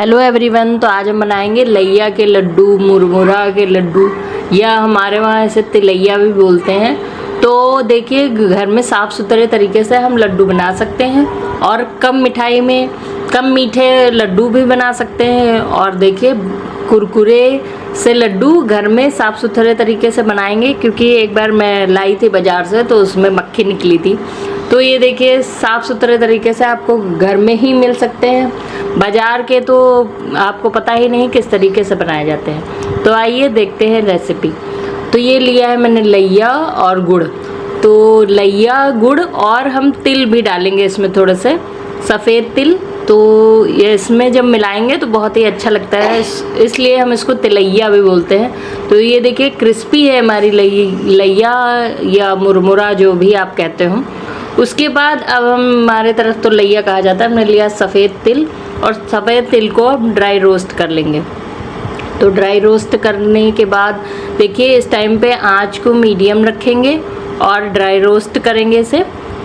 Hello everyone. तो आज हम बनाएंगे लैया के लड्डू, मुरमुरा के लड्डू, या हमारे वहाँ ऐसे तिलैया भी बोलते हैं। तो देखिए, घर में साफ़ सुथरे तरीके से हम लड्डू बना सकते हैं और कम मिठाई में कम मीठे लड्डू भी बना सकते हैं। और देखिए, कुरकुरे से लड्डू घर में साफ़ सुथरे तरीके से बनाएंगे, क्योंकि एक बार मैं लाई थी बाज़ार से तो उसमें मक्खी निकली थी। तो ये देखिए, साफ़ सुथरे तरीके से आपको घर में ही मिल सकते हैं। बाज़ार के तो आपको पता ही नहीं किस तरीके से बनाए जाते हैं। तो आइए देखते हैं रेसिपी। तो ये लिया है मैंने लैया और गुड़। तो लैया, गुड़ और हम तिल भी डालेंगे इसमें, थोड़े से सफ़ेद तिल। तो ये इसमें जब मिलाएंगे तो बहुत ही अच्छा लगता है, इसलिए हम इसको तिलैया भी बोलते हैं। तो ये देखिए, क्रिस्पी है हमारी लैया या मुरमुरा, जो भी आप कहते हो। उसके बाद अब हमारे तरफ तो लैया कहा जाता है। हमने लिया सफ़ेद तिल, और सफ़ेद तिल को हम ड्राई रोस्ट कर लेंगे। तो ड्राई रोस्ट करने के बाद देखिए, इस टाइम पे आंच को मीडियम रखेंगे और ड्राई रोस्ट करेंगे इसे।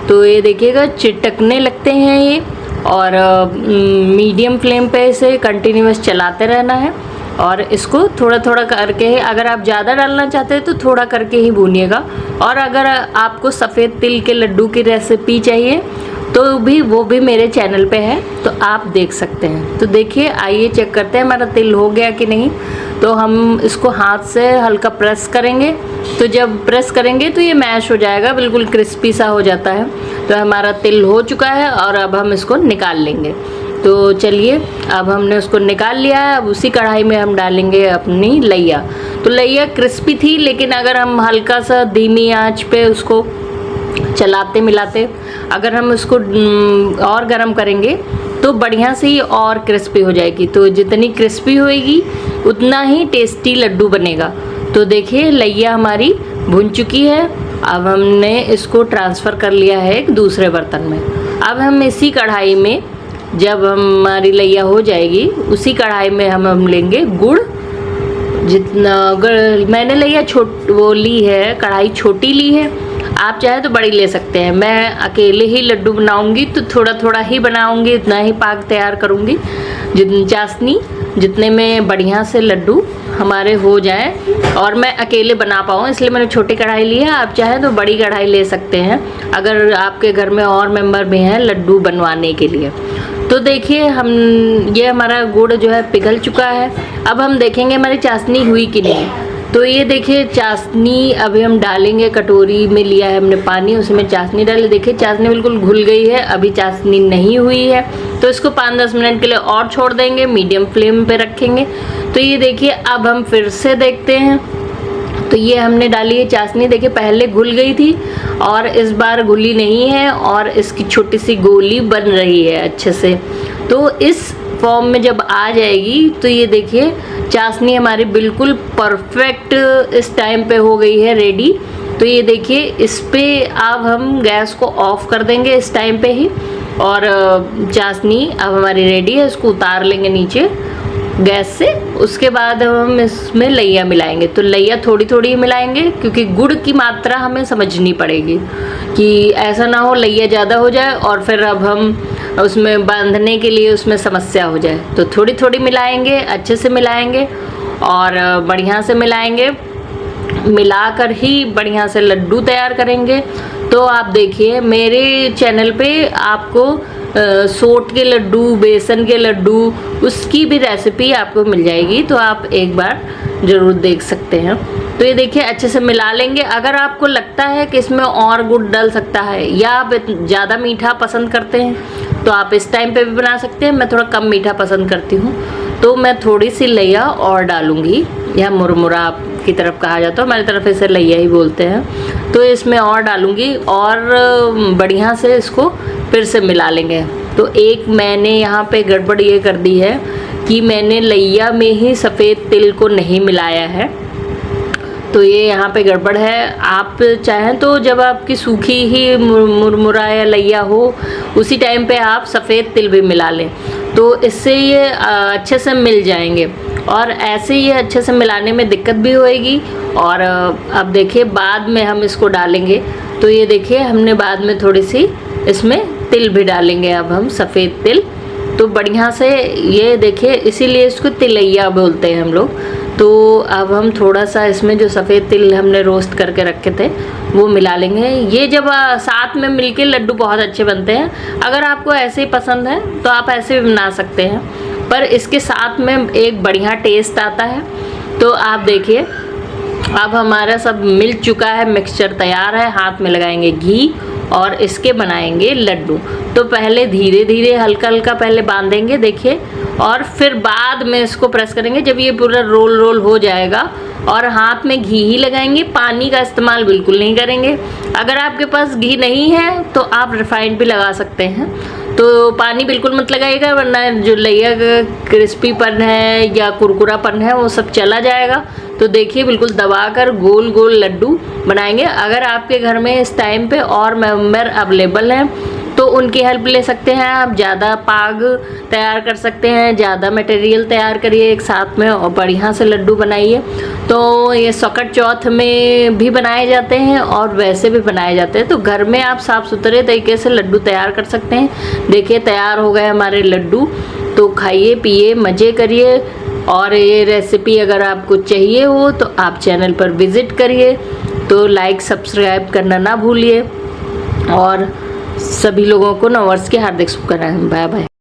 तो ये देखिएगा, चिटकने लगते हैं ये, और मीडियम फ्लेम पे इसे कंटिन्यूअस चलाते रहना है। और इसको थोड़ा थोड़ा करके, अगर आप ज़्यादा डालना चाहते हैं तो थोड़ा करके ही भूनिएगा। और अगर आपको सफ़ेद तिल के लड्डू की रेसिपी चाहिए तो भी वो भी मेरे चैनल पे है, तो आप देख सकते हैं। तो देखिए, आइए चेक करते हैं हमारा तिल हो गया कि नहीं। तो हम इसको हाथ से हल्का प्रेस करेंगे। तो जब प्रेस करेंगे तो ये मैश हो जाएगा, बिल्कुल क्रिस्पी सा हो जाता है। तो हमारा तिल हो चुका है और अब हम इसको निकाल लेंगे। तो चलिए, अब हमने उसको निकाल लिया है। अब उसी कढ़ाई में हम डालेंगे अपनी लैया। तो लैया क्रिस्पी थी, लेकिन अगर हम हल्का सा धीमी आंच पे उसको चलाते मिलाते, अगर हम उसको और गरम करेंगे तो बढ़िया से ही और क्रिस्पी हो जाएगी। तो जितनी क्रिस्पी होएगी उतना ही टेस्टी लड्डू बनेगा। तो देखिए, लैया हमारी भुन चुकी है। अब हमने इसको ट्रांसफ़र कर लिया है एक दूसरे बर्तन में। अब हम इसी कढ़ाई में, जब हमारी लैया हो जाएगी, उसी कढ़ाई में हम लेंगे गुड़। जितना मैंने लैया वो ली है, कढ़ाई छोटी ली है, आप चाहे तो बड़ी ले सकते हैं। मैं अकेले ही लड्डू बनाऊंगी तो थोड़ा थोड़ा ही बनाऊंगी, उतना ही पाक तैयार करूंगी चाशनी, जितने में बढ़िया से लड्डू हमारे हो जाए और मैं अकेले बना पाऊँ, इसलिए मैंने छोटी कढ़ाई ली है। आप चाहे तो बड़ी कढ़ाई ले सकते हैं, अगर आपके घर में और मेंबर भी हैं लड्डू बनवाने के लिए। तो देखिए, ये हमारा गुड़ जो है पिघल चुका है। अब हम देखेंगे हमारी चाशनी हुई कि नहीं। तो ये देखिए, चाशनी अभी हम डालेंगे। कटोरी में लिया है हमने पानी, उसमें चाशनी डाली। देखिए, चाशनी बिल्कुल घुल गई है, अभी चाशनी नहीं हुई है। तो इसको 5-10 मिनट के लिए और छोड़ देंगे, मीडियम फ्लेम पे रखेंगे। तो ये देखिए, अब हम फिर से देखते हैं। तो ये हमने डाली है चाशनी। देखिए, पहले घुल गई थी और इस बार घुली नहीं है, और इसकी छोटी सी गोली बन रही है अच्छे से। तो इस फॉर्म में जब आ जाएगी तो ये देखिए, चाशनी हमारी बिल्कुल परफेक्ट इस टाइम पे हो गई है रेडी। तो ये देखिए, इस पे अब हम गैस को ऑफ कर देंगे इस टाइम पे ही। और चाशनी अब हमारी रेडी है, इसको उतार लेंगे नीचे गैस से। उसके बाद हम इसमें लैया मिलाएंगे। तो लैया थोड़ी थोड़ी मिलाएंगे, क्योंकि गुड़ की मात्रा हमें समझनी पड़ेगी कि ऐसा ना हो लैया ज़्यादा हो जाए और फिर अब हम उसमें बांधने के लिए उसमें समस्या हो जाए। तो थोड़ी थोड़ी मिलाएंगे, अच्छे से मिलाएंगे और बढ़िया से मिलाएंगे। मिलाकर ही बढ़िया से लड्डू तैयार करेंगे। तो आप देखिए, मेरे चैनल पे आपको सोट के लड्डू, बेसन के लड्डू, उसकी भी रेसिपी आपको मिल जाएगी। तो आप एक बार ज़रूर देख सकते हैं। तो ये देखिए, अच्छे से मिला लेंगे। अगर आपको लगता है कि इसमें और गुड़ डल सकता है, या आप ज़्यादा मीठा पसंद करते हैं, तो आप इस टाइम पे भी बना सकते हैं। मैं थोड़ा कम मीठा पसंद करती हूँ, तो मैं थोड़ी सी लैया और डालूँगी, या मुरमुरा की तरफ कहा जाता है, हमारी तरफ इसे लैया ही बोलते हैं। तो इसमें और डालूँगी और बढ़िया से इसको फिर से मिला लेंगे। तो एक मैंने यहाँ पे गड़बड़ ये कर दी है कि मैंने लैया में ही सफ़ेद तिल को नहीं मिलाया है। तो ये यहाँ पे गड़बड़ है। आप चाहें तो जब आपकी सूखी ही मुरमुरा या लैया हो, उसी टाइम पे आप सफ़ेद तिल भी मिला लें, तो इससे ये अच्छे से मिल जाएंगे। और ऐसे ये अच्छे से मिलाने में दिक्कत भी होएगी। और अब देखिए, बाद में हम इसको डालेंगे। तो ये देखिए, हमने बाद में थोड़ी सी इसमें तिल भी डालेंगे। अब हम सफ़ेद तिल तो बढ़िया से ये देखिए, इसीलिए इसको तिलैया बोलते हैं हम लोग। तो अब हम थोड़ा सा इसमें जो सफ़ेद तिल हमने रोस्ट करके रखे थे वो मिला लेंगे। ये जब साथ में मिलके लड्डू बहुत अच्छे बनते हैं। अगर आपको ऐसे ही पसंद है तो आप ऐसे भी बना सकते हैं, पर इसके साथ में एक बढ़िया टेस्ट आता है। तो आप देखिए, अब हमारा सब मिल चुका है, मिक्सचर तैयार है। हाथ में लगाएंगे घी और इसके बनाएंगे लड्डू। तो पहले धीरे धीरे हल्का हल्का पहले बांधेंगे, देखिए, और फिर बाद में इसको प्रेस करेंगे जब ये पूरा रोल रोल हो जाएगा। और हाथ में घी ही लगाएंगे, पानी का इस्तेमाल बिल्कुल नहीं करेंगे। अगर आपके पास घी नहीं है तो आप रिफाइंड भी लगा सकते हैं। तो पानी बिल्कुल मत लगाइएगा, वरना जो लैया का क्रिस्पीपन है या कुरकुरापन है वो सब चला जाएगा। तो देखिए, बिल्कुल दबाकर गोल गोल लड्डू बनाएंगे। अगर आपके घर में इस टाइम पे और मेंबर अवेलेबल हैं तो उनकी हेल्प ले सकते हैं आप। ज़्यादा पाग तैयार कर सकते हैं, ज़्यादा मटेरियल तैयार करिए एक साथ में और बढ़िया से लड्डू बनाइए। तो ये सकट चौथ में भी बनाए जाते हैं और वैसे भी बनाए जाते हैं। तो घर में आप साफ़ सुथरे तरीके से लड्डू तैयार कर सकते हैं। देखिए, तैयार हो गए हमारे लड्डू। तो खाइए, पिए, मज़े करिए। और ये रेसिपी अगर आपको चाहिए हो तो आप चैनल पर विज़िट करिए। तो लाइक सब्सक्राइब करना ना भूलिए। और सभी लोगों को नववर्ष की हार्दिक शुभकामनाएं। Bye bye.